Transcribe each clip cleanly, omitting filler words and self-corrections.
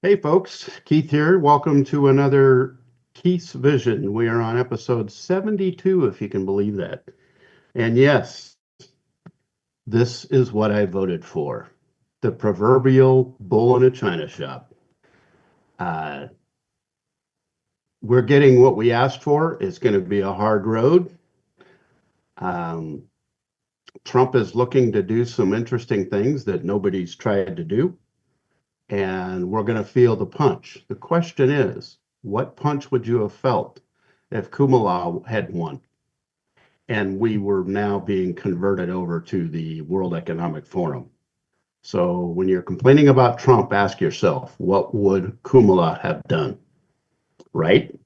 Hey folks, Keith here. Welcome to another Keith's Vision. We are on episode 72, if you can believe that. And yes, this is what I voted for. The proverbial bull in a china shop. Uh, we're getting what we asked for. It's going to be a hard road. Um, Trump is looking to do some interesting things that nobody's tried to do, and we're going to feel the punch. The question is, what punch would you have felt if Kumala had won and we were now being converted over to the World Economic Forum? So when you're complaining about Trump, ask yourself, what would Kumala have done? Right?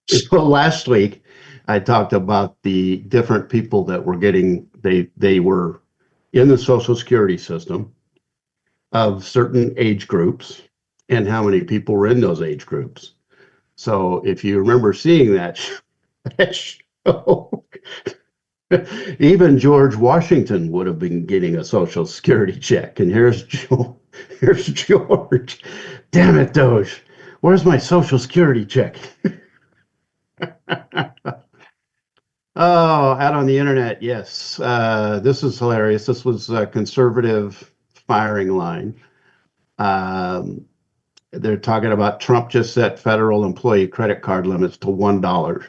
So last week, I talked about the different people that were getting, they were in the Social Security system of certain age groups and how many people were in those age groups. So if you remember seeing that show, even George Washington would have been getting a Social Security check. And here's George. Damn it, Doge. Where's my Social Security check? Oh, out on the internet, yes. This is hilarious. This was a conservative firing line. Um, they're talking about Trump just set federal employee credit card limits to $1.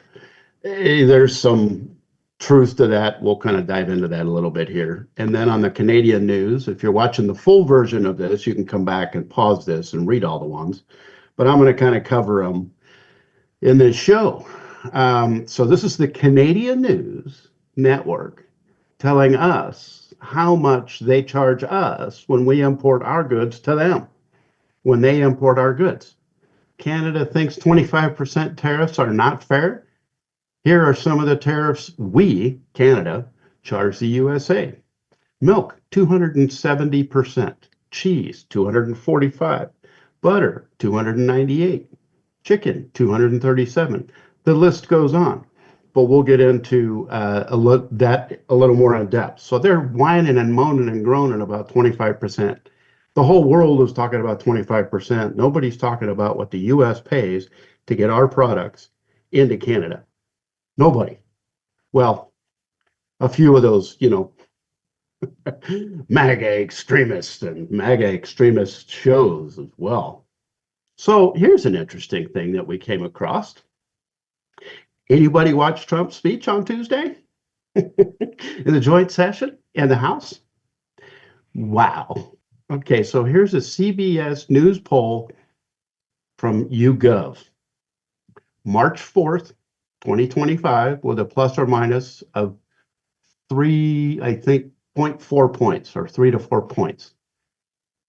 There's some truth to that. We'll kind of dive into that a little bit here. And then on the Canadian news, if you're watching the full version of this, you can come back and pause this and read all the ones. But I'm going to kind of cover them in this show. So this is the Canadian News Network telling us how much they charge us when we import our goods to them, when they import our goods. Canada thinks 25% tariffs are not fair. Here are some of the tariffs we, Canada, charge the USA. Milk, 270%. Cheese, 245. Butter, 298. Chicken, 237. The list goes on, but we'll get into that a little more in depth. So they're whining and moaning and groaning about 25%. The whole world is talking about 25%. Nobody's talking about what the U.S. pays to get our products into Canada. Nobody. Well, a few of those, MAGA extremists and MAGA extremist shows as well. So here's an interesting thing that we came across. Anybody watch Trump's speech on Tuesday in the joint session in the House? Wow. Okay, so here's a CBS News poll from YouGov. March 4th, 2025, with a plus or minus of 0.4 points or 3 to 4 points.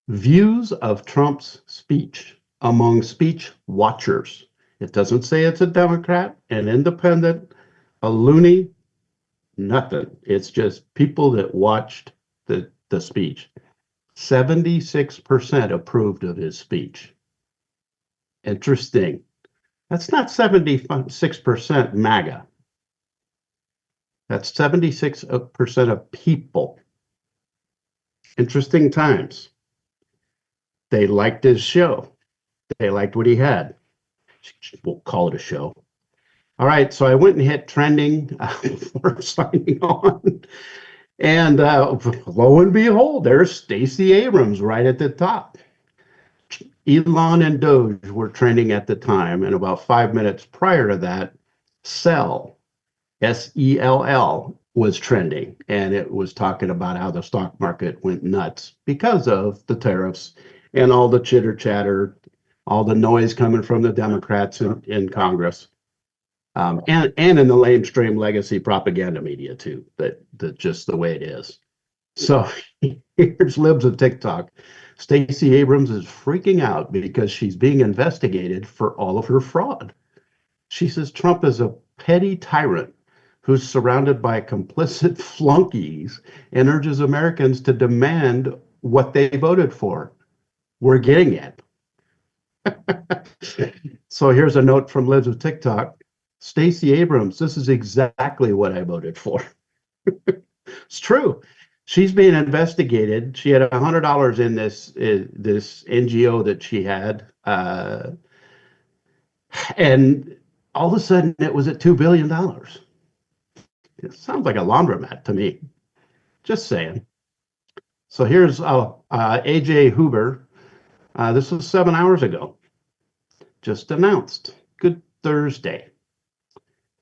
Views of Trump's speech among speech watchers. It doesn't say it's a Democrat, an independent, a loony, nothing. It's just people that watched the speech. 76% approved of his speech. Interesting. That's not 76% MAGA. That's 76% of people. Interesting times. They liked his show. They liked what he had. We'll call it a show. All right, so I went and hit trending before signing on. And lo and behold, there's Stacey Abrams right at the top. Elon and Doge were trending at the time, and about 5 minutes prior to that, SELL was trending, and it was talking about how the stock market went nuts because of the tariffs and all the chitter chatter, all the noise coming from the Democrats in Congress, and in the lamestream legacy propaganda media too. That just the way it is. So here's libs of TikTok. Stacey Abrams is freaking out because she's being investigated for all of her fraud. She says Trump is a petty tyrant who's surrounded by complicit flunkies and urges Americans to demand what they voted for. We're getting it. So here's a note from Liz of TikTok. Stacey Abrams, this is exactly what I voted for. It's true. She's being investigated. She had $100 in this NGO that she had, and all of a sudden it was at $2 billion. It sounds like a laundromat to me. Just saying. So here's AJ Huber. This was 7 hours ago. Just announced. Good Thursday.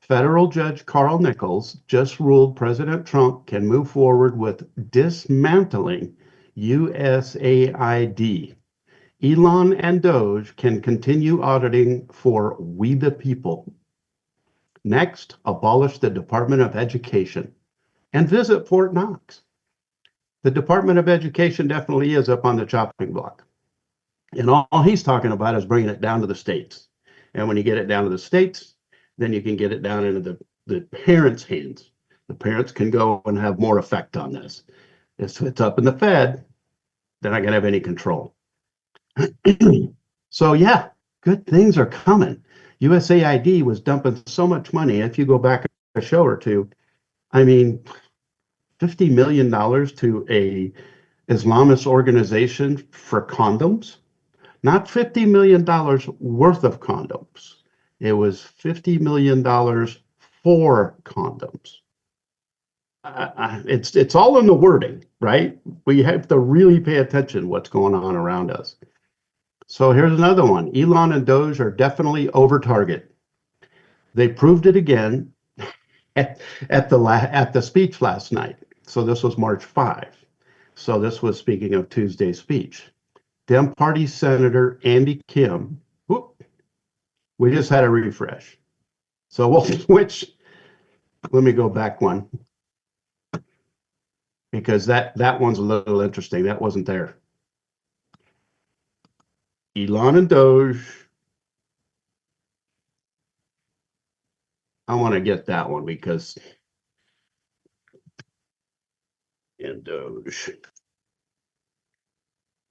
Federal Judge Carl Nichols just ruled President Trump can move forward with dismantling USAID. Elon and Doge can continue auditing for we the people. Next, abolish the Department of Education and visit Fort Knox. The Department of Education definitely is up on the chopping block. And all he's talking about is bringing it down to the states. And when you get it down to the states, then you can get it down into the parents' hands. The parents can go and have more effect on this. If it's up in the Fed, they're not going to have any control. So yeah, good things are coming. USAID was dumping so much money. If you go back a show or two, I mean, $50 million to a Islamist organization for condoms, not $50 million worth of condoms. It was $50 million for condoms. It's all in the wording, right? We have to really pay attention to what's going on around us. So here's another one. Elon and Doge are definitely over target. They proved it again at the speech last night. So this was March 5. So this was speaking of Tuesday's speech. Dem Party Senator Andy Kim. Whoop, we just had a refresh. So we'll switch. Let me go back one. Because that one's a little interesting. That wasn't there. Elon and Doge. I want to get that one because and Doge.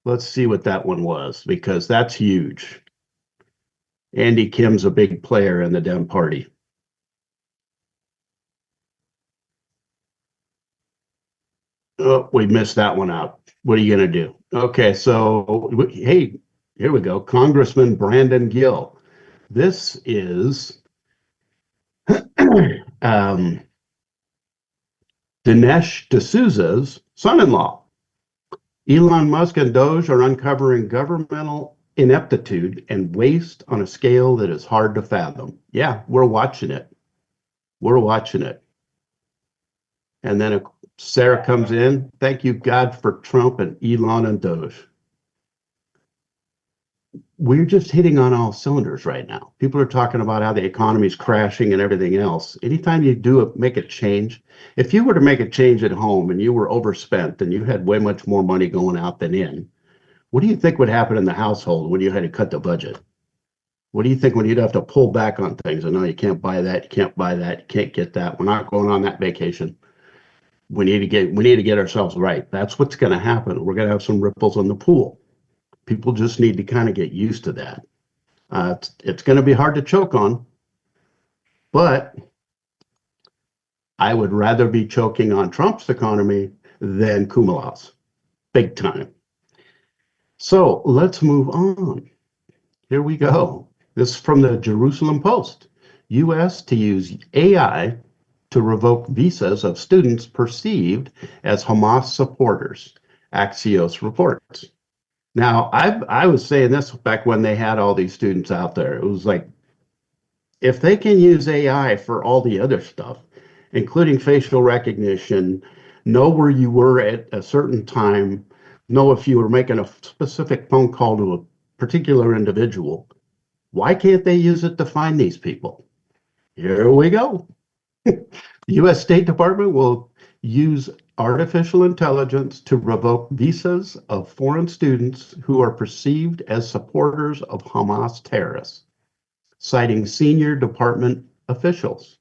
Let's see what that one was because that's huge. Andy Kim's a big player in the Dem Party. Oh, we missed that one out. What are you going to do? Okay, so hey, here we go. Congressman Brandon Gill. This is Dinesh D'Souza's son-in-law. Elon Musk and Doge are uncovering governmental ineptitude and waste on a scale that is hard to fathom. Yeah, we're watching it. We're watching it. And then Sarah comes in. Thank you, God, for Trump and Elon and Doge. We're just hitting on all cylinders right now. People are talking about how the economy is crashing and everything else. Anytime you make a change, if you were to make a change at home and you were overspent and you had way much more money going out than in, what do you think would happen in the household when you had to cut the budget? What do you think when you'd have to pull back on things? And no, you can't buy that, you can't buy that, you can't get that. We're not going on that vacation. We need to get ourselves right. That's what's going to happen. We're going to have some ripples on the pool. People just need to kind of get used to that. It's going to be hard to choke on, but I would rather be choking on Trump's economy than Kumalav's, big time. So let's move on. Here we go. This is from the Jerusalem Post. U.S. to use AI to revoke visas of students perceived as Hamas supporters, Axios reports. Now, I was saying this back when they had all these students out there. It was like, if they can use AI for all the other stuff, including facial recognition, know where you were at a certain time, know if you were making a specific phone call to a particular individual, why can't they use it to find these people? Here we go. The U.S. State Department will use artificial intelligence to revoke visas of foreign students who are perceived as supporters of Hamas terrorists, citing senior department officials.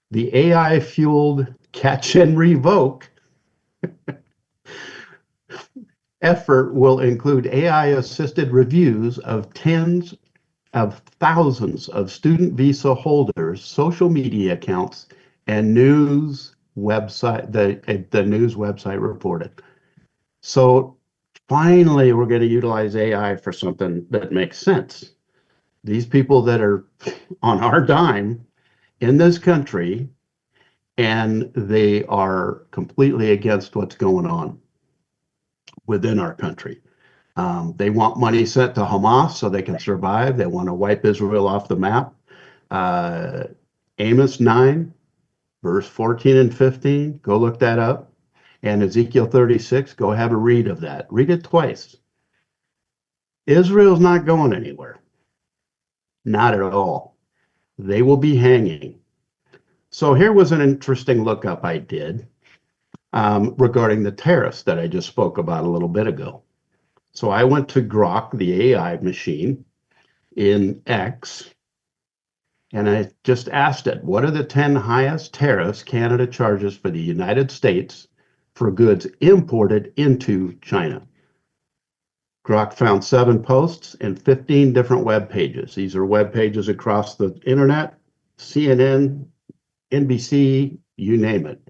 The AI-fueled catch and revoke effort will include AI-assisted reviews of tens of thousands of student visa holders' social media accounts and news website, the news website reported. So finally, we're going to utilize AI for something that makes sense. These people that are on our dime in this country, and they are completely against what's going on within our country. They want money sent to Hamas so they can survive. They want to wipe Israel off the map. Amos 9, verse 14 and 15, go look that up. And Ezekiel 36, go have a read of that. Read it twice. Israel's not going anywhere. Not at all. They will be hanging. So here was an interesting lookup I did regarding the tariffs that I just spoke about a little bit ago. So I went to Grok, the AI machine in X, and I just asked it, what are the 10 highest tariffs Canada charges for the United States for goods imported into China? Grok found 7 posts and 15 different web pages. These are web pages across the internet, CNN, NBC, you name it.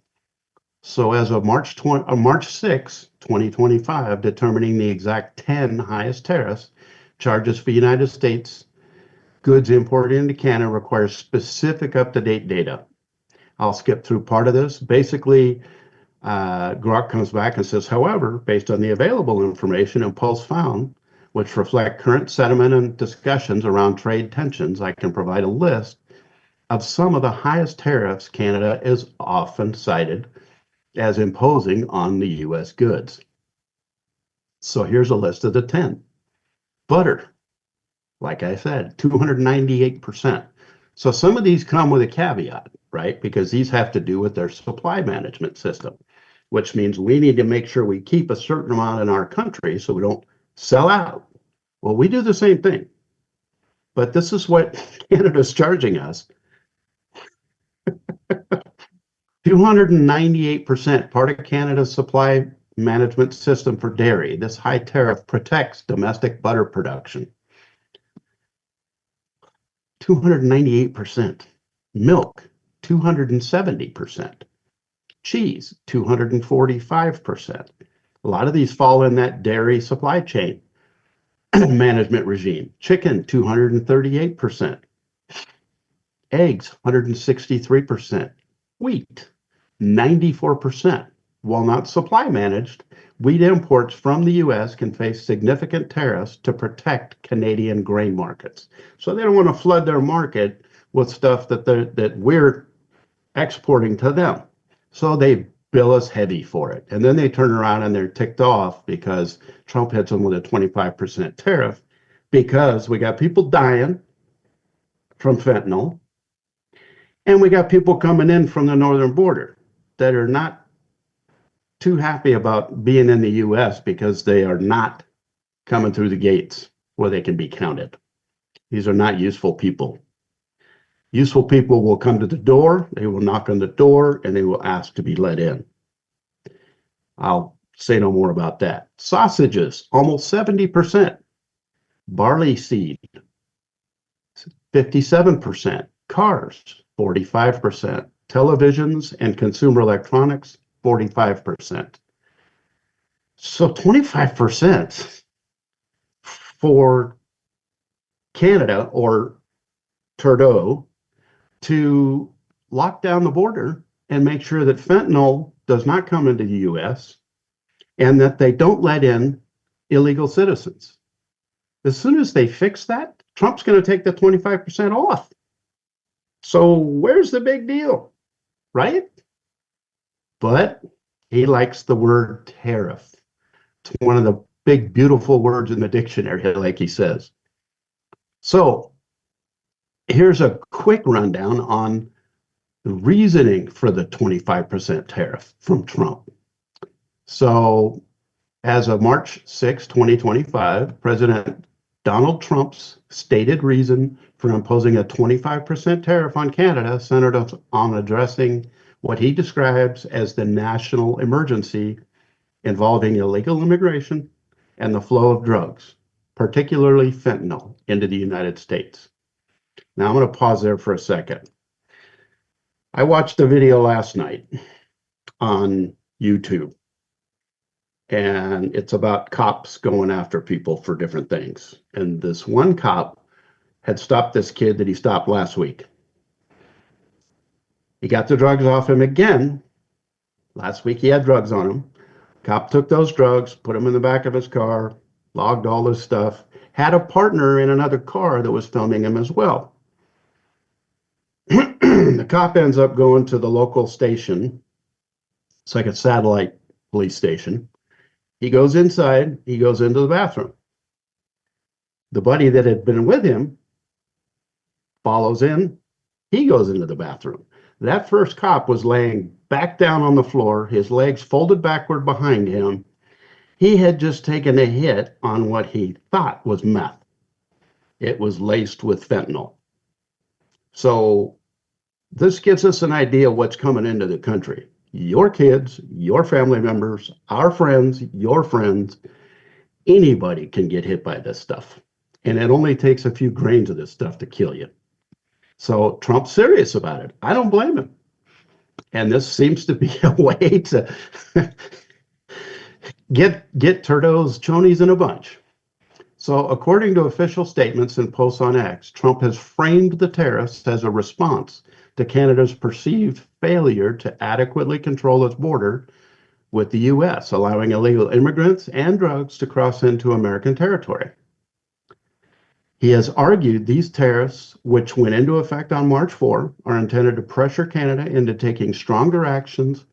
So as of March 6, 2025, determining the exact 10 highest tariffs, charges for United States goods imported into Canada requires specific up-to-date data. I'll skip through part of this. Basically, Grok comes back and says, however, based on the available information and polls found, which reflect current sentiment and discussions around trade tensions, I can provide a list of some of the highest tariffs Canada is often cited as imposing on the U.S. goods. So here's a list of the 10. Butter, like I said, 298%. So some of these come with a caveat, right? Because these have to do with their supply management system, which means we need to make sure we keep a certain amount in our country so we don't sell out. Well, we do the same thing. But this is what Canada's charging us. 298%, part of Canada's supply management system for dairy. This high tariff protects domestic butter production. 298%. Milk, 270%. Cheese, 245%. A lot of these fall in that dairy supply chain management regime. Chicken, 238%. Eggs, 163%. Wheat, 94%. While not supply managed, wheat imports from the U.S. can face significant tariffs to protect Canadian grain markets. So they don't want to flood their market with stuff that we're exporting to them. So they bill us heavy for it. And then they turn around and they're ticked off because Trump hits them with a 25% tariff because we got people dying from fentanyl. And we got people coming in from the northern border that are not too happy about being in the U.S. because they are not coming through the gates where they can be counted. These are not useful people. Useful people will come to the door, they will knock on the door, and they will ask to be let in. I'll say no more about that. Sausages, almost 70%. Barley seed, 57%. Cars, 45%. Televisions and consumer electronics, 45%. So 25% for Canada or Trudeau to lock down the border and make sure that fentanyl does not come into the U.S. and that they don't let in illegal citizens. As soon as they fix that, Trump's going to take the 25% off. So where's the big deal, right? But he likes the word tariff. It's one of the big, beautiful words in the dictionary, like he says. So here's a quick rundown on the reasoning for the 25% tariff from Trump. So as of March 6, 2025, President Donald Trump's stated reason for imposing a 25% tariff on Canada centered on addressing what he describes as the national emergency involving illegal immigration and the flow of drugs, particularly fentanyl, into the United States. Now I'm going to pause there for a second. I watched the video last night on YouTube. And it's about cops going after people for different things. And this one cop had stopped this kid that he stopped last week. He got the drugs off him again. Last week he had drugs on him. Cop took those drugs, put them in the back of his car, logged all his stuff, had a partner in another car that was filming him as well. The cop ends up going to the local station. It's like a satellite police station. He goes inside, he goes into the bathroom. The buddy that had been with him follows in, he goes into the bathroom. That first cop was laying back down on the floor, his legs folded backward behind him. He had just taken a hit on what he thought was meth. It was laced with fentanyl. So this gives us an idea of what's coming into the country. Your kids, your family members, our friends, your friends, anybody can get hit by this stuff. And it only takes a few grains of this stuff to kill you. So Trump's serious about it. I don't blame him. And this seems to be a way to get Trudeau's chonies in a bunch. So according to official statements and posts on X, Trump has framed the tariffs as a response to Canada's perceived failure to adequately control its border with the U.S., allowing illegal immigrants and drugs to cross into American territory. He has argued these tariffs, which went into effect on March 4, are intended to pressure Canada into taking stronger actions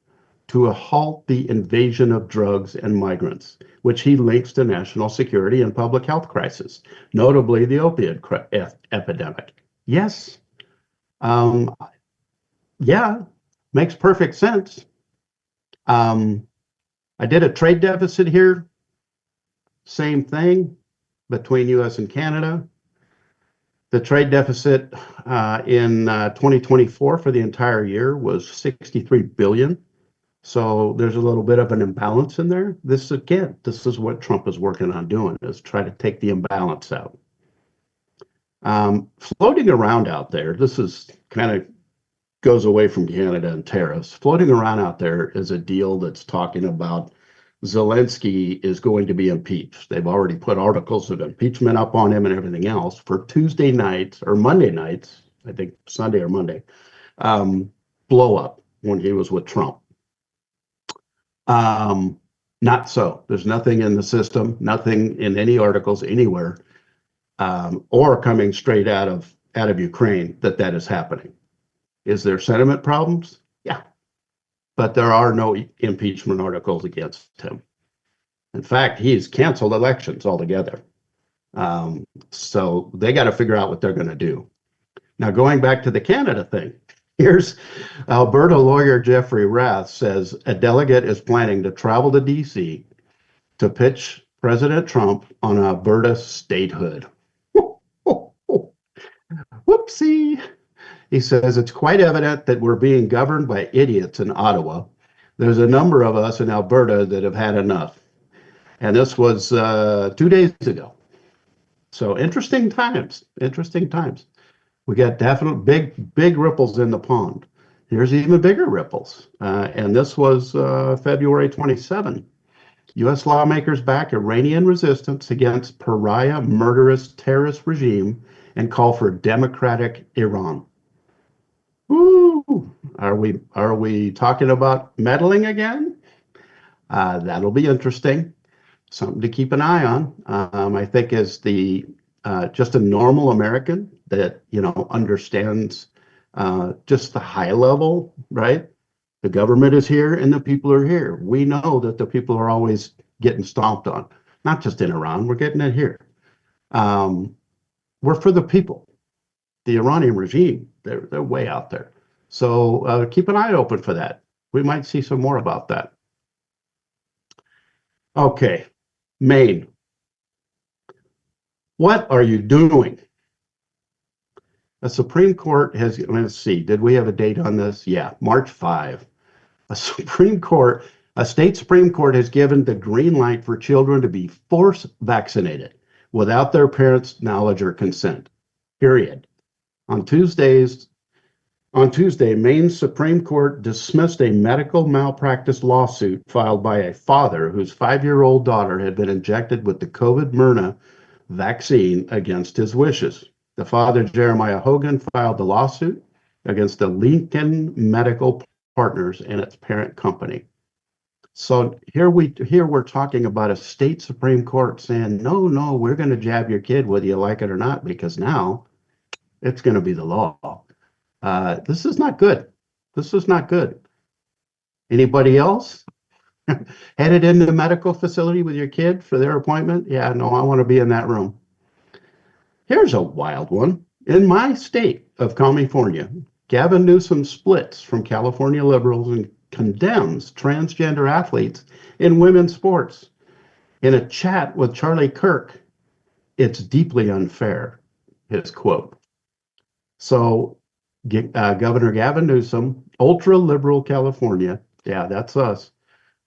to halt the invasion of drugs and migrants, which he links to national security and public health crisis, notably the opioid epidemic. Yes, yeah, makes perfect sense. I did a trade deficit here, same thing between U.S. and Canada. The trade deficit in 2024 for the entire year was $63 billion. So there's a little bit of an imbalance in there. This is what Trump is working on doing, is try to take the imbalance out. Floating around out there, this is kind of goes away from Canada and tariffs. Floating around out there is a deal that's talking about Zelensky is going to be impeached. They've already put articles of impeachment up on him and everything else for Tuesday nights or Monday nights, I think Sunday or Monday, blow up when he was with Trump. Not so. There's nothing in the system, nothing in any articles anywhere, or coming straight out of Ukraine that is happening. Is there sentiment problems? Yeah. But there are no impeachment articles against him. In fact, he's canceled elections altogether. So they got to figure out what they're going to do. Now, going back to the Canada thing, here's Alberta lawyer Jeffrey Rath says a delegate is planning to travel to D.C. to pitch President Trump on Alberta statehood. Whoopsie. He says, it's quite evident that we're being governed by idiots in Ottawa. There's a number of us in Alberta that have had enough. And this was 2 days ago. So interesting times, interesting times. We got definite big ripples in the pond. Here's even bigger ripples. And this was February 27. U.S. lawmakers back Iranian resistance against pariah murderous terrorist regime and call for democratic Iran. Ooh, are we talking about meddling again? That'll be interesting. Something to keep an eye on. I think as the just a normal American that understands just the high level, right? The government is here and the people are here. We know that the people are always getting stomped on, not just in Iran. We're getting it here. We're for the people. The Iranian regime, they're way out there. So keep an eye open for that. We might see some more about that. Okay, Maine. What are you doing? The Supreme Court has, let's see, did we have a date on this? Yeah, March 5. A state Supreme Court has given the green light for children to be force vaccinated without their parents' knowledge or consent, period. On Tuesdays, On Tuesday, Maine's Supreme Court dismissed a medical malpractice lawsuit filed by a father whose 5-year-old daughter had been injected with the COVID Myrna vaccine against his wishes. The father, Jeremiah Hogan, filed the lawsuit against the Lincoln Medical Partners and its parent company. So here we're talking about a state Supreme Court saying, no, no, we're going to jab your kid whether you like it or not, because now it's going to be the law. This is not good. This is not good. Anybody else headed into the medical facility with your kid for their appointment? Yeah, no, I want to be in that room. Here's a wild one. In my state of California, Gavin Newsom splits from California liberals and condemns transgender athletes in women's sports. In a chat with Charlie Kirk, it's deeply unfair, his quote. So Governor Gavin Newsom, ultra-liberal California, yeah, that's us,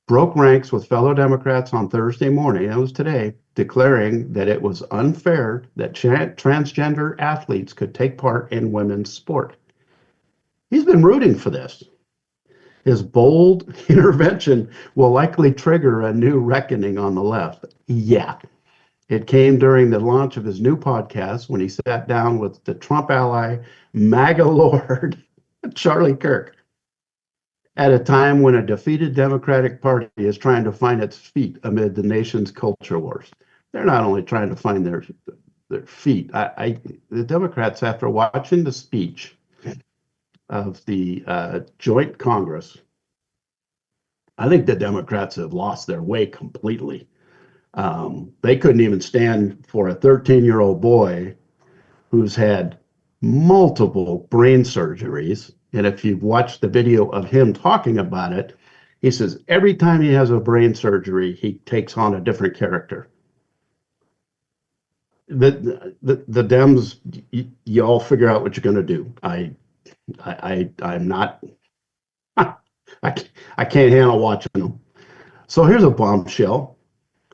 broke ranks with fellow Democrats on Thursday morning, that was today, declaring that it was unfair that transgender athletes could take part in women's sport. He's been rooting for this. His bold intervention will likely trigger a new reckoning on the left. Yeah, it came during the launch of his new podcast when he sat down with the Trump ally, MAGA Lord Charlie Kirk, at a time when a defeated Democratic Party is trying to find its feet amid the nation's culture wars. They're not only trying to find their feet. The Democrats, after watching the speech of the joint Congress, I think the Democrats have lost their way completely. They couldn't even stand for a 13-year-old boy who's had multiple brain surgeries. And if you've watched the video of him talking about it, he says every time he has a brain surgery, he takes on a different character. The Dems, you all figure out what you're going to do. I'm not. I can't handle watching them. So here's a bombshell.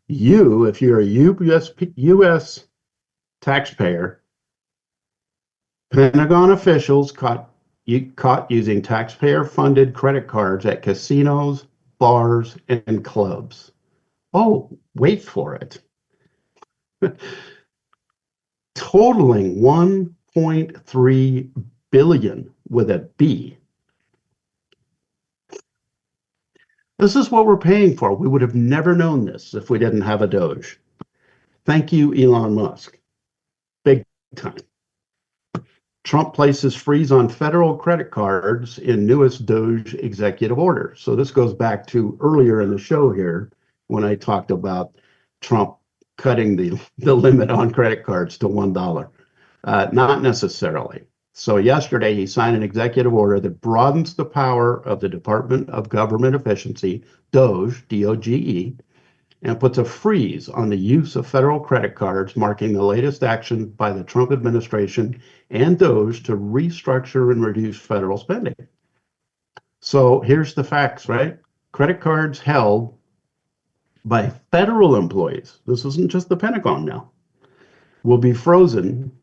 If you're a U.S. taxpayer, Pentagon officials caught using taxpayer-funded credit cards at casinos, bars, and clubs. Oh, wait for it. Totaling 1.3 billion with a B. This is what we're paying for. We would have never known this if we didn't have a Doge. Thank you, Elon Musk. Big time. Trump places freeze on federal credit cards in newest Doge executive order. So this goes back to earlier in the show here when I talked about Trump cutting the limit on credit cards to $1. Not necessarily. So yesterday he signed an executive order that broadens the power of the Department of Government Efficiency, DOGE, D-O-G-E, and puts a freeze on the use of federal credit cards, marking the latest action by the Trump administration and DOGE to restructure and reduce federal spending. So here's the facts, right? Credit cards held by federal employees, this isn't just the Pentagon now, will be frozen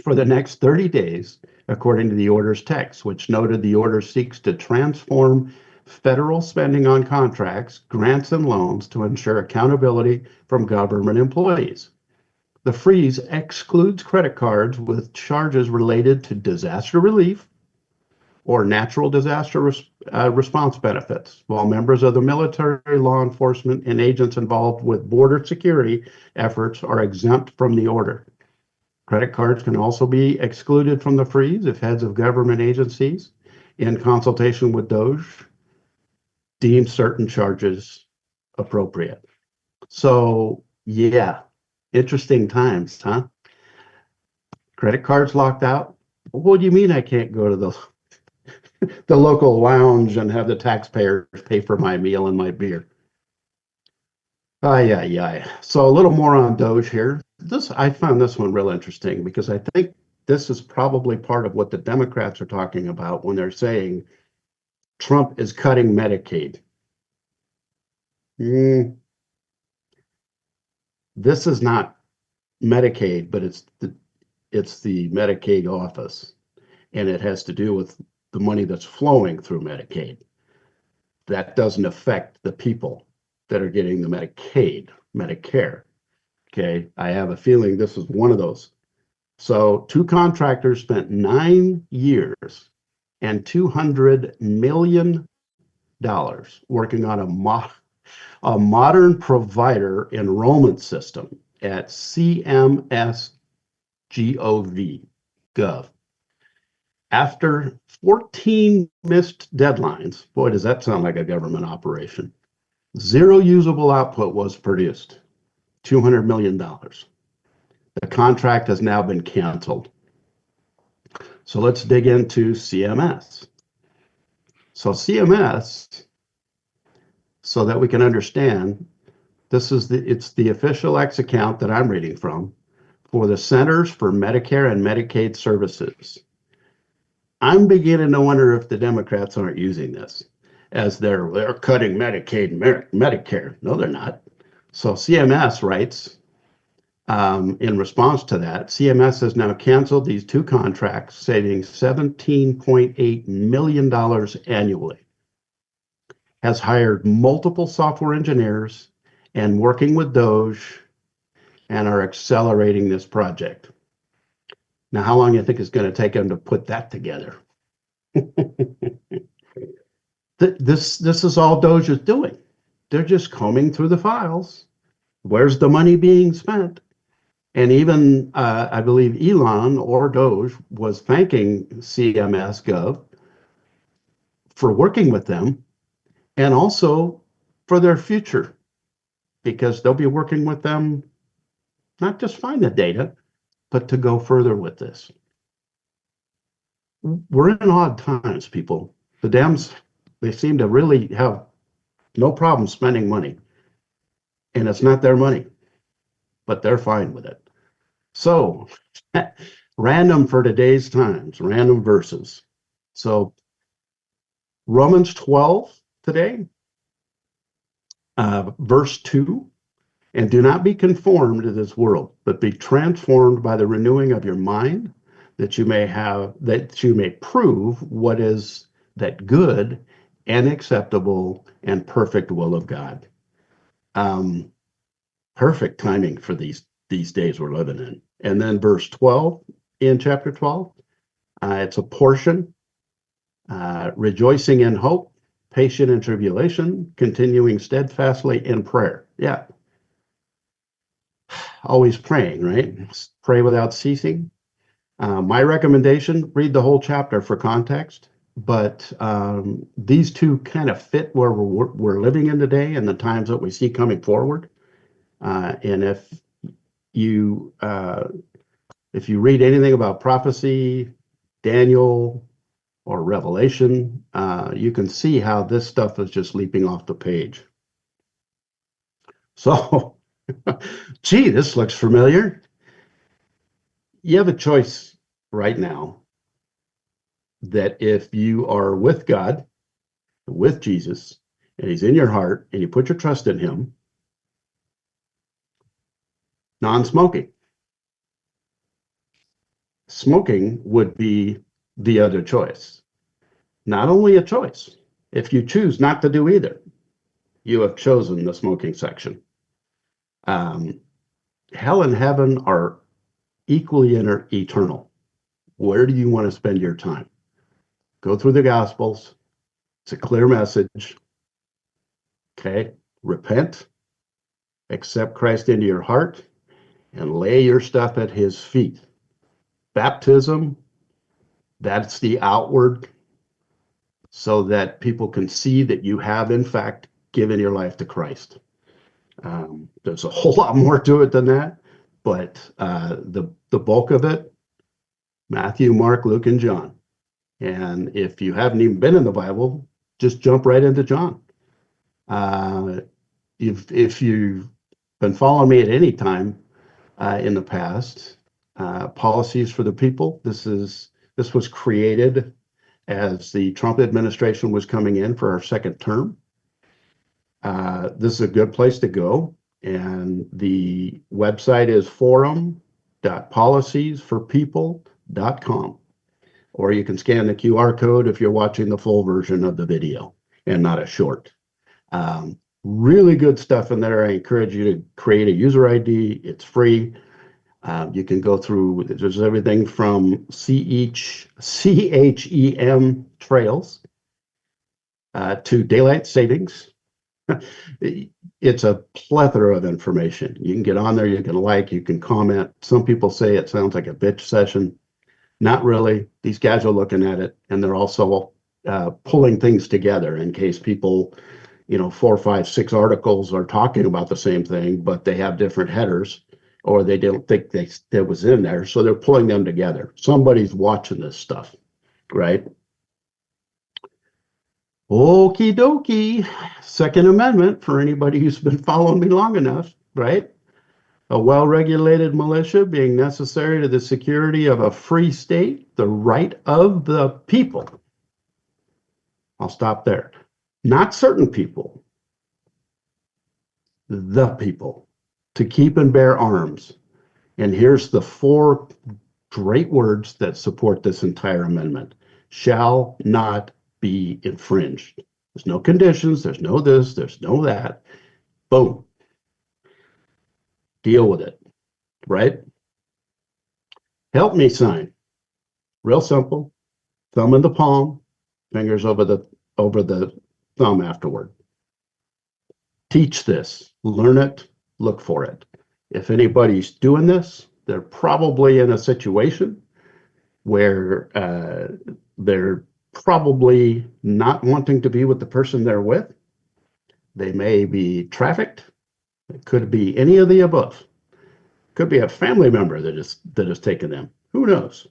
for the next 30 days, according to the order's text, which noted the order seeks to transform federal spending on contracts, grants, and loans to ensure accountability from government employees. The freeze excludes credit cards with charges related to disaster relief or natural disaster response benefits, while members of the military, law enforcement, and agents involved with border security efforts are exempt from the order. Credit cards can also be excluded from the freeze if heads of government agencies, in consultation with DOGE, deem certain charges appropriate. So, yeah, interesting times, huh? Credit cards locked out? What do you mean I can't go to the local lounge and have the taxpayers pay for my meal and my beer? Yeah. So a little more on Doge here. I found this one real interesting because I think this is probably part of what the Democrats are talking about when they're saying Trump is cutting Medicaid. This is not Medicaid, but it's the Medicaid office. and it has to do with the money that's flowing through Medicaid. That doesn't affect the people that are getting the Medicaid, Medicare. Okay, I have a feeling this is one of those. So two contractors spent 9 years and $200 million working on a modern provider enrollment system at CMS Gov. After 14 missed deadlines, boy, does that sound like a government operation, zero usable output was produced, $200 million. The contract has now been canceled. So let's dig into CMS. So CMS, so that we can understand, it's the official X account that I'm reading from for the Centers for Medicare and Medicaid Services. I'm beginning to wonder if the Democrats aren't using this as they're cutting Medicaid and Medicare. No, they're not. So CMS writes, in response to that, CMS has now canceled these two contracts, saving $17.8 million annually, has hired multiple software engineers and working with Doge and are accelerating this project. Now, how long do you think it's going to take them to put that together? This is all Doge is doing. They're just combing through the files. Where's the money being spent? And even, I believe Elon or Doge was thanking CMS Gov for working with them and also for their future, because they'll be working with them, not just find the data, but to go further with this. We're in odd times, people. The Dems, they seem to really have no problem spending money. And it's not their money, but they're fine with it. So, random for today's times, random verses. So, Romans 12 today, verse 2. And do not be conformed to this world, but be transformed by the renewing of your mind, that you may prove what is that good and acceptable and perfect will of God. Perfect timing for these days we're living in. And then verse 12 in chapter 12, it's a portion, rejoicing in hope, patient in tribulation, continuing steadfastly in prayer. Yeah. Always praying, right? Pray without ceasing. My recommendation, read the whole chapter for context, but these two kind of fit where we're living in today and the times that we see coming forward. And if you read anything about prophecy, Daniel, or Revelation, you can see how this stuff is just leaping off the page. So, gee, this looks familiar. You have a choice right now that if you are with God, with Jesus, and he's in your heart, and you put your trust in him, non-smoking. Smoking would be the other choice. Not only a choice, if you choose not to do either, you have chosen the smoking section. Hell and heaven are equally eternal. Where do you want to spend your time? Go through the Gospels. It's a clear message. Okay, repent, accept Christ into your heart, and lay your stuff at his feet. Baptism, that's the outward, so that people can see that you have, in fact, given your life to Christ. There's a whole lot more to it than that, but the bulk of it, Matthew, Mark, Luke, and John. And if you haven't even been in the Bible, just jump right into John. If you've been following me at any time in the past, Policies for the People, this was created as the Trump administration was coming in for our second term. This is a good place to go. And the website is forum.policiesforpeople.com. or you can scan the QR code if you're watching the full version of the video and not a short. Really good stuff in there. I encourage you to create a user ID. It's free. You can go through, there's everything from CHEM trails to daylight savings. It's a plethora of information. You can get on there, you can like, you can comment. Some people say it sounds like a bitch session. Not really. These guys are looking at it, and they're also pulling things together in case people, 4, 5, 6 articles are talking about the same thing, but they have different headers, or they don't think that was in there. So they're pulling them together. Somebody's watching this stuff, right? Okie dokie. Second Amendment for anybody who's been following me long enough, right? A well-regulated militia being necessary to the security of a free state, the right of the people. I'll stop there. Not certain people, the people, to keep and bear arms. And here's the 4 great words that support this entire amendment. Shall not be infringed. There's no conditions, there's no this, there's no that. Boom. Deal with it, right? Help me sign. Real simple. Thumb in the palm, fingers over the thumb afterward. Teach this, learn it, look for it. If anybody's doing this, they're probably in a situation where they're probably not wanting to be with the person they're with. They may be trafficked. It could be any of the above. Could be a family member that has taken them. Who knows?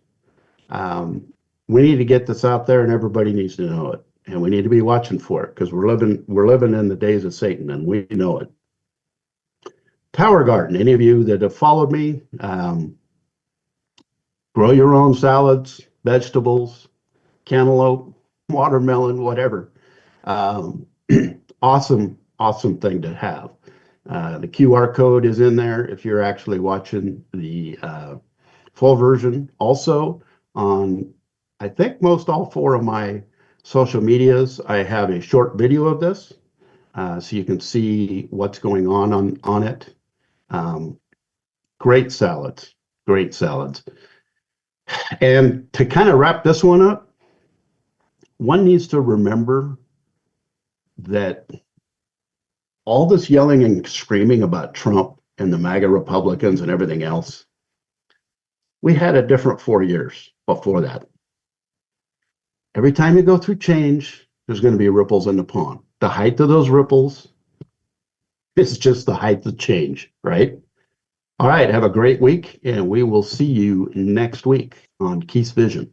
We need to get this out there, and everybody needs to know it. And we need to be watching for it, because we're living in the days of Satan, and we know it. Tower Garden, any of you that have followed me, grow your own salads, vegetables, cantaloupe, watermelon, whatever. Awesome thing to have. The QR code is in there if you're actually watching the full version. Also, on, I think, most all 4 of my social medias, I have a short video of this, so you can see what's going on it. Great salads, great salads. And to kind of wrap this one up, one needs to remember that all this yelling and screaming about Trump and the MAGA Republicans and everything else, we had a different 4 years before that. Every time you go through change, there's going to be ripples in the pond. The height of those ripples is just the height of change, right? All right, have a great week, and we will see you next week on Keith's Vision.